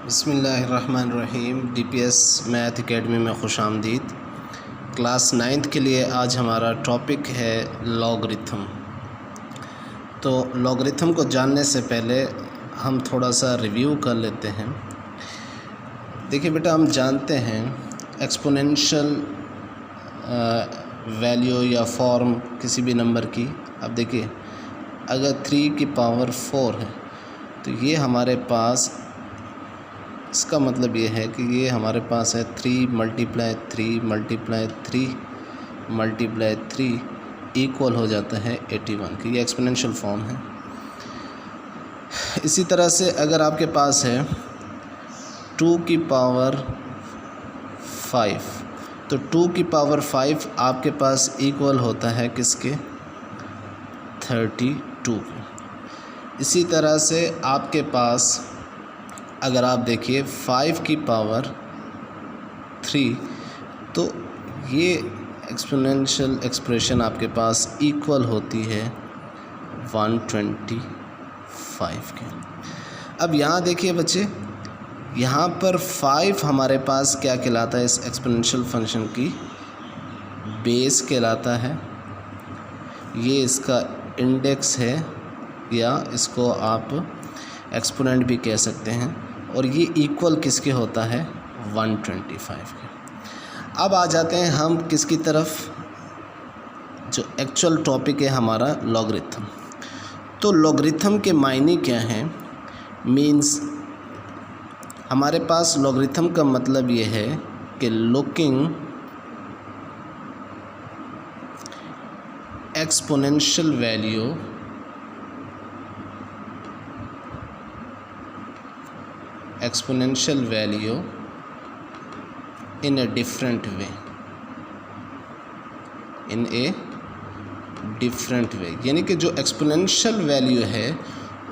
बिस्मिल्लाहिर्रहमानिर्रहीम। DPS math academy में खुश आमदीद। क्लास 9th के लिए आज हमारा टॉपिक है लॉगरिथम। तो लॉगरिथम को जानने से पहले हम थोड़ा सा रिव्यू कर लेते हैं। देखिए बेटा, हम जानते हैं एक्सपोनेंशियल वैल्यू या फॉर्म किसी भी नंबर की। अब देखिए, अगर 3 की पावर 4 है तो ये हमारे पास, इसका मतलब ये है कि ये हमारे पास है 3 × 3 × 3 × 3 इक्वल हो जाता है 81 की। ये एक्सपोनेंशियल फॉर्म है। इसी तरह से अगर आपके पास है 2 की पावर 5 तो 2 की पावर 5 आपके पास इक्वल होता है किसके? 32 के। इसी तरह से आपके पास अगर आप देखिए 5 की पावर 3 तो ये एक्सपोनेंशियल एक्सप्रेशन आपके पास इक्वल होती है 125 के। अब यहाँ देखिए बच्चे, यहाँ पर 5 हमारे पास क्या कहलाता है? इस एक्सपोनेंशियल फंक्शन की बेस कहलाता है। ये इसका इंडेक्स है या इसको आप एक्सपोनेंट भी कह सकते हैं। और ये इक्वल किसके होता है? 125 के। अब आ जाते हैं हम किसकी तरफ, जो एक्चुअल टॉपिक है हमारा लॉगरिथम। तो लॉगरिथम के मायने क्या हैं? मीन्स हमारे पास लॉगरिथम का मतलब ये है कि looking exponential value in a different way, यानी कि जो एक्सपोनेंशियल वैल्यू है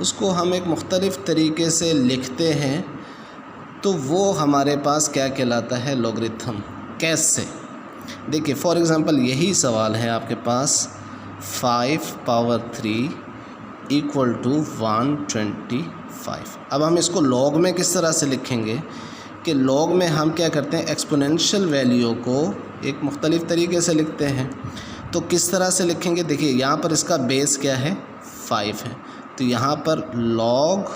उसको हम एक मुख्तलिफ़ तरीके से लिखते हैं, तो वो हमारे पास क्या कहलाता है? लॉगरिथम। कैसे? देखिए, फॉर एग्ज़ाम्पल यही सवाल है आपके पास 5 पावर 3 इक्वल टू 125। अब हम इसको लॉग में किस तरह से लिखेंगे कि लॉग में हम क्या करते हैं, एक्सपोनेंशियल वैल्यू को एक मुख्तलिफ़ तरीके से लिखते हैं। तो किस तरह से लिखेंगे? देखिए, यहाँ पर इसका बेस क्या है? 5 है। तो यहाँ पर लॉग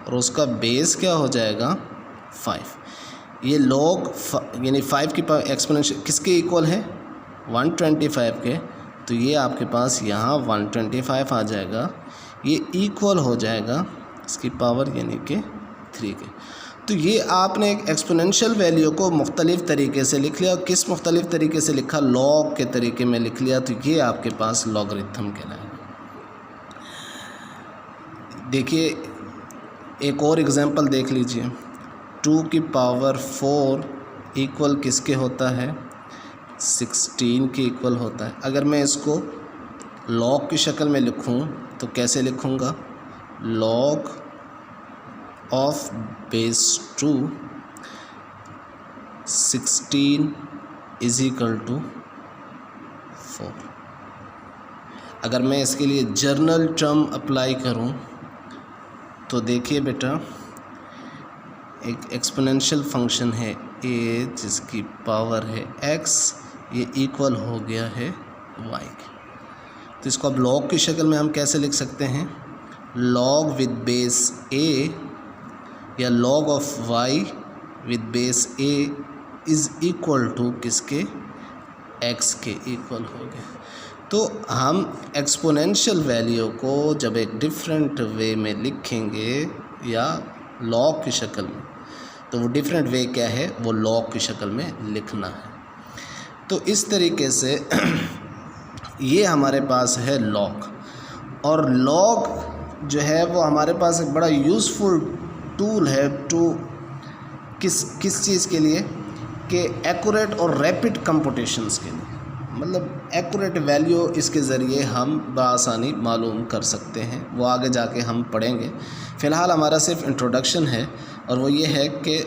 और उसका बेस क्या हो जाएगा? 5। ये लॉग यानी 5 की पावर एक्सपोनेंशियल किसके इक्वल है? 125 के। तो ये आपके पास यहाँ 125 आ जाएगा। ये इक्वल हो जाएगा इसकी पावर यानी कि 3 के। तो ये आपने एक एक्सपोनेंशियल वैल्यू को मुख्तलिफ़ तरीके से लिख लिया। और किस मुख्तलिफ़ तरीके से लिखा? लॉग के तरीके में लिख लिया। तो ये आपके पास लॉगरिथम कहलाएगा। देखिए, एक और एग्जांपल देख लीजिए। 2 की पावर 4 इक्वल किसके होता है? 16 के इक्वल होता है। अगर मैं इसको लॉग की शक्ल में लिखूं तो कैसे लिखूंगा? Log of base 2 16 is equal to 4। अगर मैं इसके लिए जर्नल टर्म अप्लाई करूं तो देखिए बेटा, एक एक्सपोनेंशियल फंक्शन है a जिसकी पावर है x, ये इक्वल हो गया है y के। तो इसको अब लॉग की शक्ल में हम कैसे लिख सकते हैं? लॉग विद बेस a या log of y with base a is equal to किसके? x के इक्वल हो गया। तो हम एक्सपोनेंशियल वैल्यू को जब एक डिफरेंट वे में लिखेंगे या लॉग की शक्ल में, तो वो डिफरेंट वे क्या है? वो लॉग की शक्ल में लिखना है। तो इस तरीके से ये हमारे पास है लॉग। और लॉग जो है वो हमारे पास एक बड़ा यूज़फुल टूल है टू किस चीज़ के लिए? कि एक्यूरेट और रैपिड कंप्यूटेशंस के लिए। मतलब एक्यूरेट वैल्यू इसके ज़रिए हम बआसानी मालूम कर सकते हैं। वो आगे जाके हम पढ़ेंगे। फ़िलहाल हमारा सिर्फ इंट्रोडक्शन है, और वो ये है कि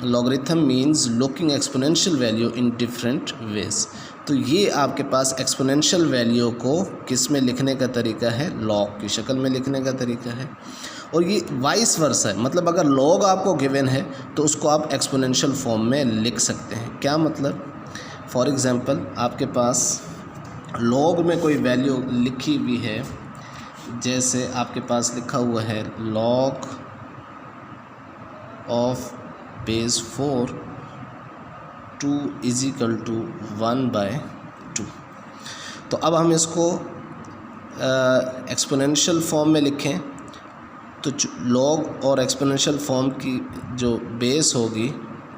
logarithm means looking exponential value in different ways. तो ये आपके पास एक्सपोनेंशियल वैल्यू को किस में लिखने का तरीका है? लॉग की शक्ल में लिखने का तरीका है। और ये वाइस वर्सा है, मतलब अगर लॉग आपको गिवन है तो उसको आप एक्सपोनेंशियल फॉर्म में लिख सकते हैं। क्या मतलब, फॉर एग्ज़ाम्पल आपके पास लॉग में कोई वैल्यू लिखी हुई है, जैसे आपके पास लिखा हुआ है लॉग ऑफ बेस 4 2 = 1/2। तो अब हम इसको एक्सपोनेंशियल फॉर्म में लिखें तो लॉग और एक्सपोनेंशियल फॉर्म की जो बेस होगी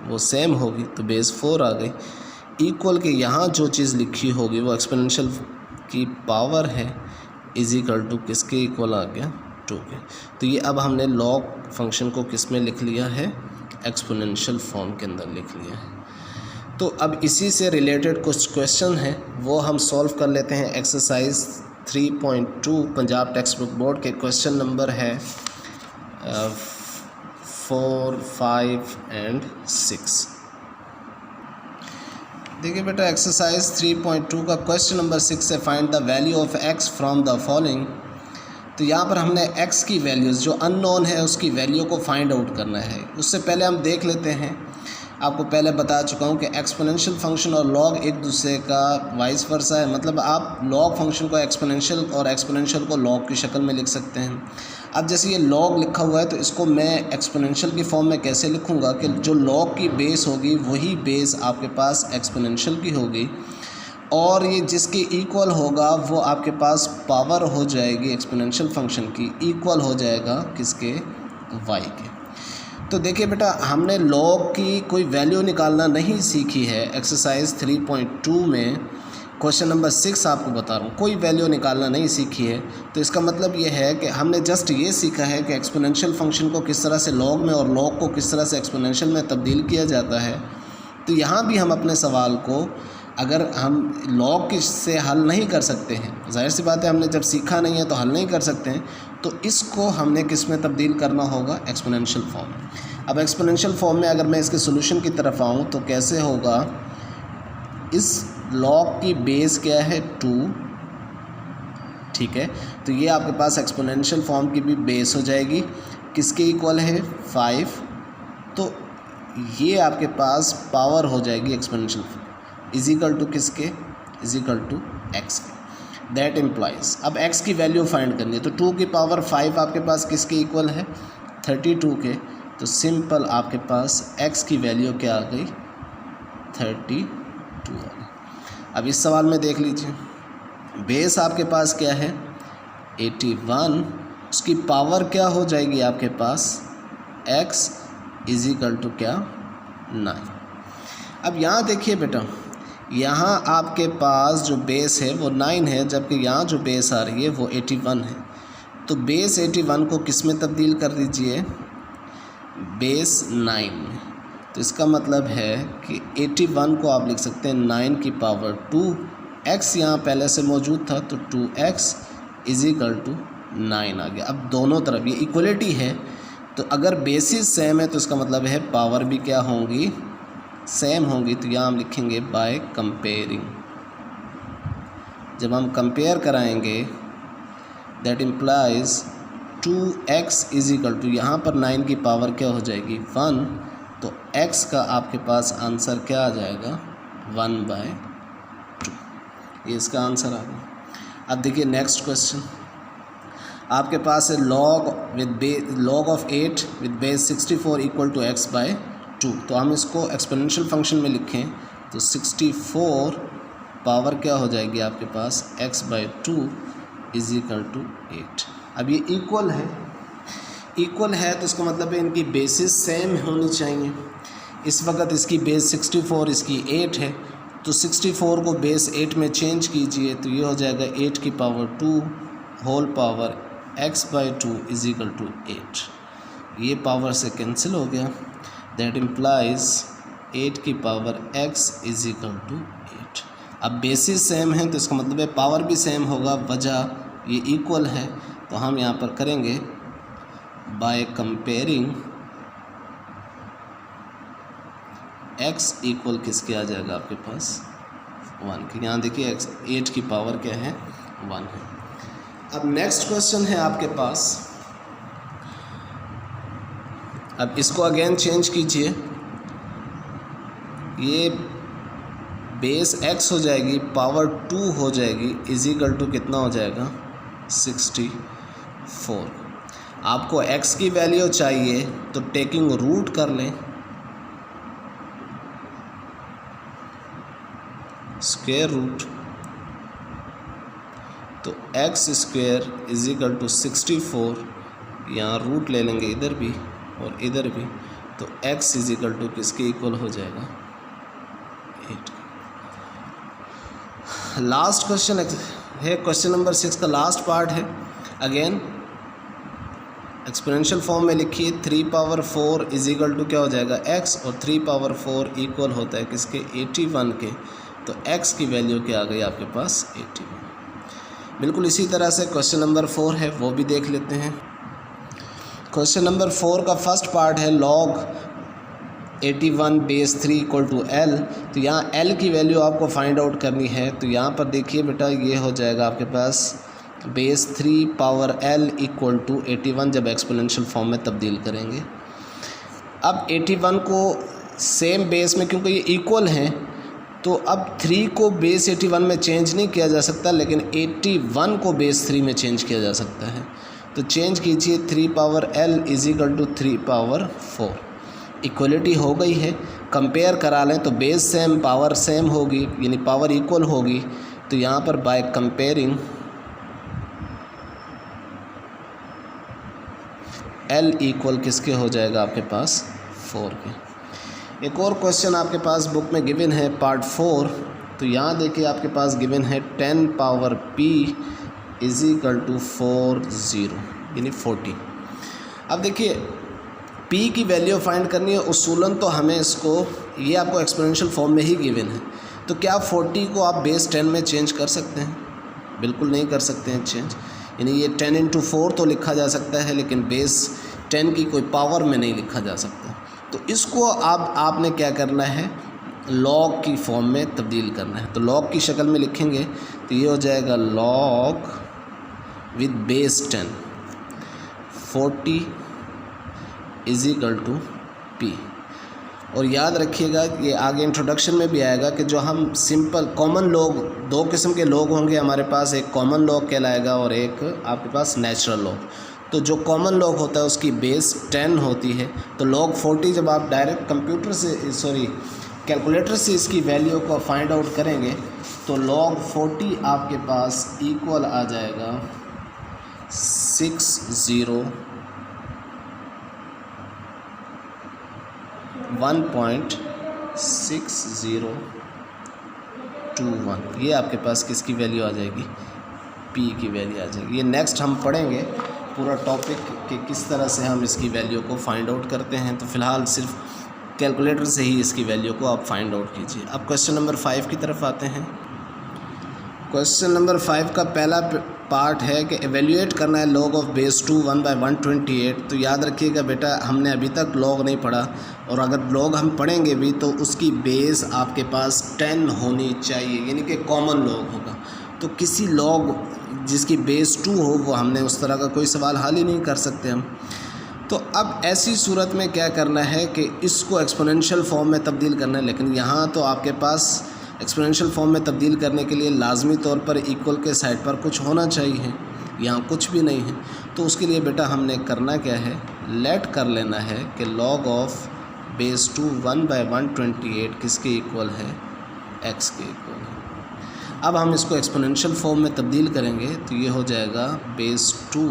वो सेम होगी, तो बेस 4 आ गई। इक्वल के यहाँ जो चीज़ लिखी होगी वो एक्सपोनेंशियल की पावर है, = किसके इक्वल आ गया, 2 के। तो ये अब हमने लॉग फंक्शन को किस में लिख लिया है, एक्सपोनेंशियल फॉर्म के अंदर लिख लिया है। तो अब इसी से रिलेटेड कुछ क्वेश्चन हैं वो हम सॉल्व कर लेते हैं। Exercise 3.2 Punjab text book board के क्वेश्चन नंबर है 4, 5 और 6। देखिए बेटा, एक्सरसाइज 3.2 का क्वेश्चन नंबर 6 है find the value of x from the following. तो यहाँ पर हमने x की वैल्यूज़ जो अननोन है उसकी वैल्यू को फाइंड आउट करना है। उससे पहले हम देख लेते हैं, आपको पहले बता चुका हूँ कि एक्सपोनेंशियल फंक्शन और लॉग एक दूसरे का वाइस वर्सा है, मतलब आप लॉग फंक्शन को एक्सपोनेंशियल और एक्सपोनेंशियल को लॉग की शक्ल में लिख सकते हैं। अब जैसे ये लॉग लिखा हुआ है तो इसको मैं एक्सपोनेंशियल की फॉर्म में कैसे लिखूँगा कि जो लॉग की बेस होगी वही बेस आपके पास एक्सपोनेंशियल की होगी, और ये जिसके इक्वल होगा वो आपके पास पावर हो जाएगी एक्सपोनेंशियल फंक्शन की, इक्वल हो जाएगा किसके, y के। तो देखिए बेटा, हमने लॉग की कोई वैल्यू निकालना नहीं सीखी है। एक्सरसाइज 3.2 में क्वेश्चन नंबर 6 आपको बता रहा हूँ, कोई वैल्यू निकालना नहीं सीखी है। तो इसका मतलब ये है कि हमने जस्ट ये सीखा है कि एक्सपोनेंशियल फंक्शन को किस तरह से लॉग में और लॉग को किस तरह से एक्सपोनेंशियल में तब्दील किया जाता है। तो यहाँ भी हम अपने सवाल को अगर हम लॉग से हल नहीं कर सकते हैं, जाहिर सी बात है हमने जब सीखा नहीं है तो हल नहीं कर सकते हैं, तो इसको हमने किस में तब्दील करना होगा, एक्सपोनेंशियल फॉर्म। अब एक्सपोनेंशियल फॉर्म में अगर मैं इसके सॉल्यूशन की तरफ आऊँ तो कैसे होगा, इस लॉग की बेस क्या है, 2, ठीक है। तो ये आपके पास एक्सपोनेंशियल फॉर्म की भी बेस हो जाएगी, किसके इक्वल है, 5। तो ये आपके पास पावर हो जाएगी एक्सपोनेंशियल = किसके, = x के। दैट इम्प्लाइज, अब x की वैल्यू फाइंड करनी है तो 2 की पावर 5 आपके पास किसके इक्वल है, 32 के। तो सिंपल आपके पास x की वैल्यू क्या आ गई, 32 आ गई। अब इस सवाल में देख लीजिए, बेस आपके पास क्या है, 81, उसकी पावर क्या हो जाएगी आपके पास, x = क्या, 9। अब यहाँ देखिए बेटा, यहाँ आपके पास जो बेस है वो 9 है, जबकि यहाँ जो बेस आ रही है वो 81 है। तो बेस 81 को किस में तब्दील कर दीजिए, बेस 9 में। तो इसका मतलब है कि 81 को आप लिख सकते हैं 9 की पावर 2, x यहाँ पहले से मौजूद था तो 2x = 9 आ गया। अब दोनों तरफ ये इक्वलिटी है, तो अगर बेसिस सेम है तो इसका मतलब है पावर भी क्या होंगी, सेम होंगी। तो यहाँ हम लिखेंगे बाय कंपेयरिंग। जब हम कंपेयर कराएंगे दैट इम्प्लाइज 2x = यहाँ पर 9 की पावर क्या हो जाएगी, 1। तो x का आपके पास आंसर क्या आ जाएगा, 1/2। ये इसका आंसर आ गया। अब देखिए नेक्स्ट क्वेश्चन, आपके पास है log of 8 with base 64 = x/2। तो हम इसको एक्सपोनेंशियल फंक्शन में लिखें तो 64 पावर क्या हो जाएगी आपके पास, x/2 = 8। अब ये इक्वल है तो इसका मतलब है इनकी बेसिस सेम होनी चाहिए। इस वक्त इसकी बेस 64, इसकी 8 है, तो 64 को बेस 8 में चेंज कीजिए तो ये हो जाएगा 8 की पावर 2 होल पावर x/2 = 8। ये पावर से कैंसिल हो गया, दैट इम्प्लाइज 8 की पावर x = 8। अब बेसिस सेम है तो इसका मतलब है पावर भी सेम होगा, वजह ये इक्वल है। तो हम यहाँ पर करेंगे बाय कंपेयरिंग x इक्वल किसके आ जाएगा आपके पास, 1 के। यहाँ देखिए 8 की पावर क्या है, 1 है। अब नेक्स्ट क्वेश्चन है आपके पास अब इसको अगेन चेंज कीजिए, ये बेस x हो जाएगी, पावर 2 हो जाएगी, इजिकल टू कितना हो जाएगा 64। आपको x की वैल्यू चाहिए तो टेकिंग रूट कर लें, स्क्वायर रूट, तो x स्क्वायर इजिकल टू 64, यहाँ रूट ले लेंगे इधर भी और इधर भी, तो x इजिकल टू किसके इक्वल हो जाएगा 8। लास्ट क्वेश्चन है, क्वेश्चन नंबर 6 का लास्ट पार्ट है। अगेन एक्सपोनेंशियल फॉर्म में लिखिए, 3 पावर 4 इजिकल टू क्या हो जाएगा x, और 3 पावर 4 इक्वल होता है किसके 81 के, तो x की वैल्यू क्या आ गई आपके पास 81। बिल्कुल इसी तरह से क्वेश्चन नंबर 4 है, वो भी देख लेते हैं। क्वेश्चन नंबर 4 का फर्स्ट पार्ट है log 81 base 3 equal to L। तो यहाँ L की वैल्यू आपको फाइंड आउट करनी है। तो यहाँ पर देखिए बेटा, ये हो जाएगा आपके पास base 3 power L equal to 81 जब एक्सपोनेंशियल फॉर्म में तब्दील करेंगे। अब 81 को सेम बेस में, क्योंकि ये इक्वल हैं, तो अब 3 को बेस 81 में चेंज नहीं किया जा सकता, लेकिन 81 को बेस 3 में चेंज किया जा सकता है। तो चेंज कीजिए, 3 power L is equal to 3 power 4। Equality हो गई है, कंपेयर करा लें तो बेस सेम पावर सेम होगी, यानी पावर इक्वल होगी। तो यहाँ पर बाय कंपेयरिंग L इक्वल किसके हो जाएगा आपके पास 4 के। एक और क्वेश्चन आपके पास बुक में गिवन है पार्ट 4। तो यहाँ देखिए आपके पास गिवन है 10 पावर P इजिकल टू 40 यानी 40। अब देखिए P की वैल्यू फाइंड करनी है, उसूलन तो हमें इसको, ये आपको एक्सपोनेंशियल फॉर्म में ही गिवन है। तो क्या 40 को आप बेस 10 में चेंज कर सकते हैं? बिल्कुल नहीं कर सकते हैं चेंज, यानी ये 10 इंटू 4 तो लिखा जा सकता है, लेकिन बेस 10 की कोई पावर में नहीं लिखा जा सकता। तो इसको आपने क्या करना है, लॉग की फॉर्म में तब्दील करना है। तो लॉग की शक्ल में लिखेंगे तो ये हो जाएगा log with base 10 40 is equal to P। और याद रखिएगा, ये आगे इंट्रोडक्शन में भी आएगा कि जो हम सिंपल कॉमन लॉग, दो किस्म के लॉग होंगे हमारे पास, एक कॉमन लॉग कहलाएगा और एक आपके पास नेचुरल लॉग। तो जो कॉमन लॉग होता है उसकी बेस 10 होती है। तो लॉग 40 जब आप डायरेक्ट कंप्यूटर से कैलकुलेटर से इसकी वैल्यू को फाइंड आउट करेंगे तो log 40 आपके पास इक्वल आ जाएगा 1.6021। ये आपके पास किसकी वैल्यू आ जाएगी, P की वैल्यू आ जाएगी। ये नेक्स्ट हम पढ़ेंगे पूरा टॉपिक कि किस तरह से हम इसकी वैल्यू को फाइंड आउट करते हैं। तो फ़िलहाल सिर्फ कैलकुलेटर से ही इसकी वैल्यू को आप फाइंड आउट कीजिए। अब क्वेश्चन नंबर 5 की तरफ आते हैं। क्वेश्चन नंबर 5 का पहला पार्ट है कि एवेल्यूएट करना है log ऑफ बेस 2 1/128। तो याद रखिएगा बेटा, हमने अभी तक log नहीं पढ़ा, और अगर log हम पढ़ेंगे भी तो उसकी बेस आपके पास 10 होनी चाहिए, यानी कि कॉमन log होगा। तो किसी log जिसकी बेस 2 हो, वो हमने उस तरह का कोई सवाल हल ही नहीं कर सकते हम। तो अब ऐसी सूरत में क्या करना है कि इसको एक्सपोनेंशियल फॉर्म में तब्दील करना है। लेकिन यहाँ तो आपके पास एक्सपोनेंशियल फॉर्म में तब्दील करने के लिए लाजमी तौर पर इक्वल के साइड पर कुछ होना चाहिए, यहाँ कुछ भी नहीं है। तो उसके लिए बेटा हमने करना क्या है, लेट कर लेना है कि log ऑफ बेस 2 1/128 किसके इक्वल है, x के इक्वल है। अब हम इसको एक्सपोनेंशियल फॉर्म में तब्दील करेंगे तो ये हो जाएगा base 2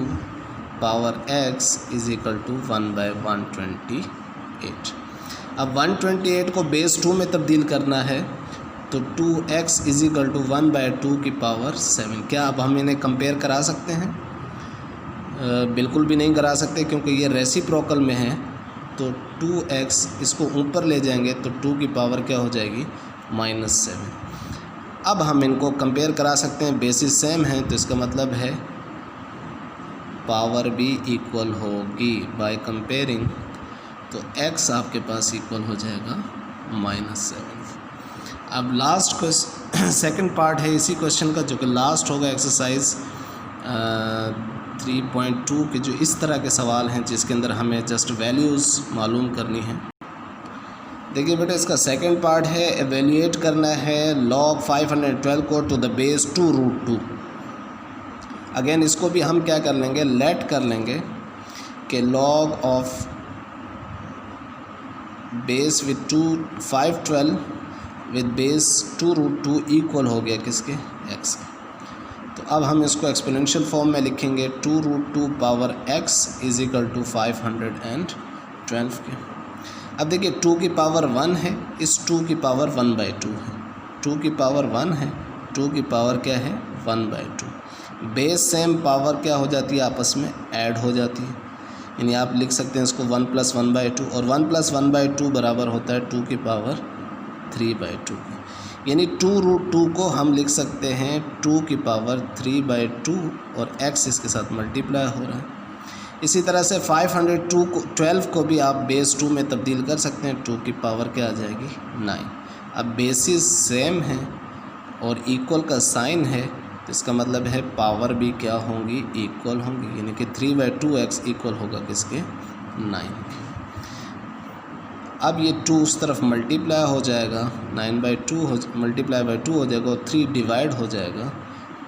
power x is equal to 1/128। अब 128 को बेस 2 में तब्दील करना है तो 2x इज इक्वल टू 1/2 की पावर 7। क्या अब हम इन्हें कंपेयर करा सकते हैं? बिल्कुल भी नहीं करा सकते, क्योंकि ये रेसिप्रोकल में है। तो 2x इसको ऊपर ले जाएंगे तो 2 की पावर क्या हो जाएगी, -7। अब हम इनको कंपेयर करा सकते हैं, बेसिस सेम है तो इसका मतलब है पावर भी इक्वल होगी बाय कंपेयरिंग। तो x आपके पास इक्वल हो जाएगा -7। अब लास्ट क्वेश्चन सेकंड पार्ट है इसी क्वेश्चन का, जो कि लास्ट होगा एक्सरसाइज 3.2 के जो इस तरह के सवाल हैं जिसके अंदर हमें जस्ट वैल्यूज़ मालूम करनी है। देखिए बेटा, इसका सेकंड पार्ट है एवेल्यूएट करना है log 512 को टू द बेस 2√2। अगेन इसको भी हम क्या कर लेंगे, लेट कर लेंगे कि log of base with 512 with base 2√2 equal हो गया किसके, x। तो अब हम इसको एक्सपोनेंशियल फॉर्म में लिखेंगे 2√2 power x is equal to 512 के। अब देखिए 2 की पावर 1 है, इस 2 की पावर 1/2 है, 2 की पावर 1 है, 2 की पावर क्या है 1/2। बेस सेम पावर क्या हो जाती है, आपस में ऐड हो जाती है, यानी आप लिख सकते हैं इसको 1 + 1/2 और 1 + 1/2 बराबर होता है 2 की पावर 3/2। यानी 2√2 को हम लिख सकते हैं 2 की पावर 3/2 और x इसके साथ मल्टीप्लाई हो रहा है। इसी तरह से 512 को भी आप बेस 2 में तब्दील कर सकते हैं, 2 की पावर क्या आ जाएगी 9। अब बेसिस सेम है और इक्वल का साइन है, तो इसका मतलब है पावर भी क्या होंगी, इक्वल होंगी, यानी कि 3/2x इक्वल होगा किसके 9 के। अब ये 2 उस तरफ मल्टीप्लाई हो जाएगा, 9/2 मल्टीप्लाई बाई 2 हो जाएगा और 3 डिवाइड हो जाएगा,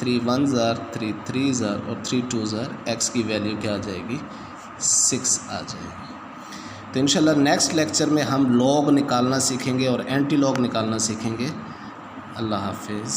3 1s are 3 3s are और 3 2s are, x की वैल्यू क्या आ जाएगी 6 आ जाएगी। तो इंशाल्लाह नेक्स्ट लेक्चर में हम लॉग निकालना सीखेंगे और एंटी लॉग निकालना सीखेंगे। अल्लाह हाफिज़।